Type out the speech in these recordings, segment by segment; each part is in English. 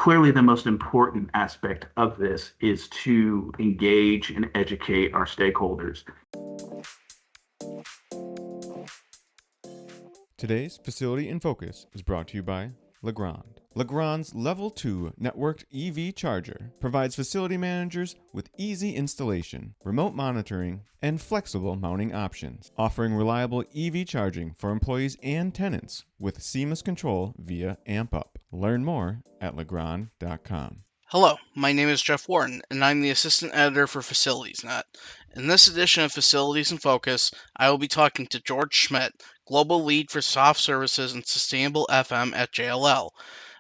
clearly the most important aspect of this is to engage and educate our stakeholders. Today's Facility in Focus is brought to you by Legrand. Legrand's Level 2 networked EV charger provides facility managers with easy installation, remote monitoring, and flexible mounting options, offering reliable EV charging for employees and tenants with seamless control via AmpUp. Learn more at legrand.com. Hello, my name is Jeff Wharton, and I'm the Assistant Editor for FacilitiesNet. In this edition of Facilities in Focus, I will be talking to George Schmidt, Global Lead for Soft Services and Sustainable FM at JLL,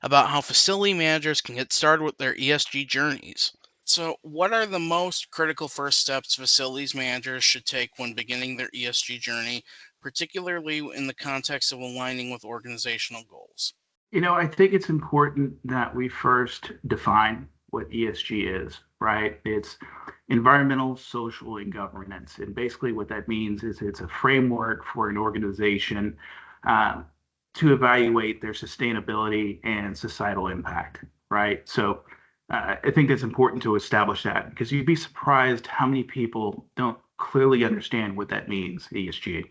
about how facility managers can get started with their ESG journeys. So, what are the most critical first steps facilities managers should take when beginning their ESG journey, particularly in the context of aligning with organizational goals? I think it's important that we first define what ESG is, right? It's environmental, social, and governance. And basically what that means is it's a framework for an organization to evaluate their sustainability and societal impact, right? So I think it's important to establish that because you'd be surprised how many people don't clearly understand what that means, ESG.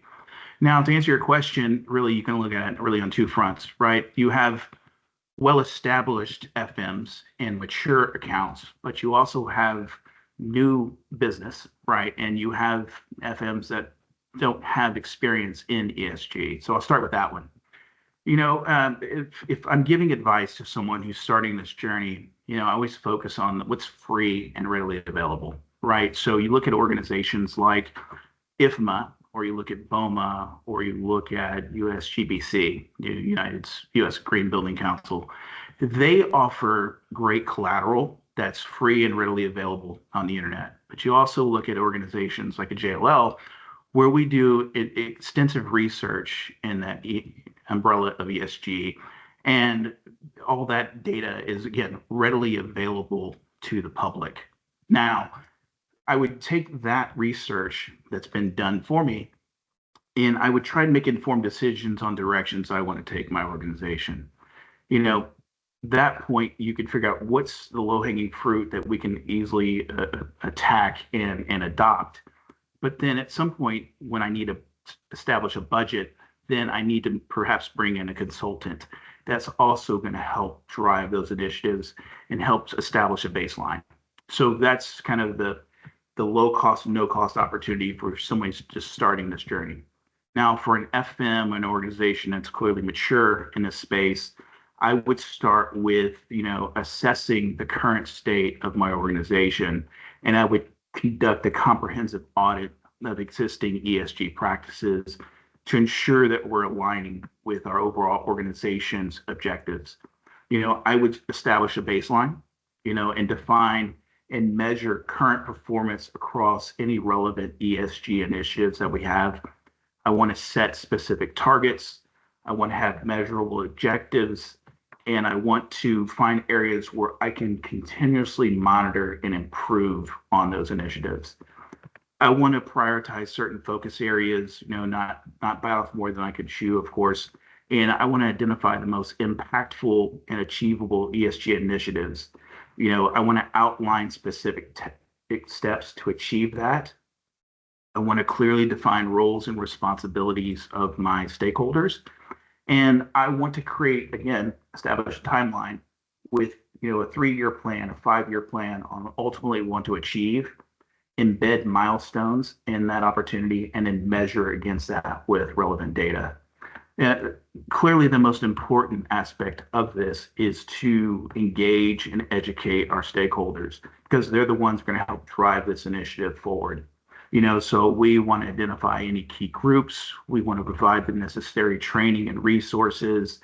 Now, to answer your question, really, you can look at it really on two fronts, right? You have well-established FMs and mature accounts, but you also have new business, right? And you have FMs that don't have experience in ESG. So I'll start with that one. If I'm giving advice to someone who's starting this journey, I always focus on what's free and readily available, right? So you look at organizations like IFMA, or you look at BOMA, or you look at USGBC, U.S. Green Building Council. They offer great collateral that's free and readily available on the internet. But you also look at organizations like a JLL, where we do extensive research in that umbrella of ESG, and all that data is, again, readily available to the public. Now, I would take that research that's been done for me, and I would try to make informed decisions on directions I want to take my organization. That point, you could figure out what's the low-hanging fruit that we can easily attack and adopt. But then at some point, when I need to establish a budget, then I need to perhaps bring in a consultant that's also going to help drive those initiatives and help establish a baseline. So that's kind of the low cost, no cost opportunity for someone who's just starting this journey. Now, for an FM, an organization that's clearly mature in this space, I would start with, assessing the current state of my organization, and I would conduct a comprehensive audit of existing ESG practices to ensure that we're aligning with our overall organization's objectives. I would establish a baseline, and define and measure current performance across any relevant ESG initiatives that we have. I want to set specific targets. I want to have measurable objectives, and I want to find areas where I can continuously monitor and improve on those initiatives. I want to prioritize certain focus areas, not bite off more than I could chew, of course. And I want to identify the most impactful and achievable ESG initiatives. I want to outline specific steps to achieve that. I want to clearly define roles and responsibilities of my stakeholders. And I want to establish a timeline with, a 3-year plan, a 5-year plan on ultimately want to achieve, embed milestones in that opportunity, and then measure against that with relevant data. Clearly, the most important aspect of this is to engage and educate our stakeholders because they're the ones going to help drive this initiative forward. So we want to identify any key groups. We want to provide the necessary training and resources.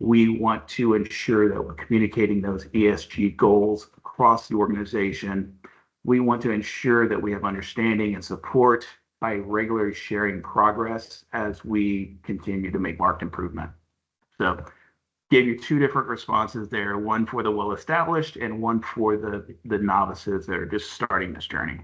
We want to ensure that we're communicating those ESG goals across the organization. We want to ensure that we have understanding and support by regularly sharing progress as we continue to make marked improvement. So gave you 2 different responses there, one for the well-established and one for the novices that are just starting this journey.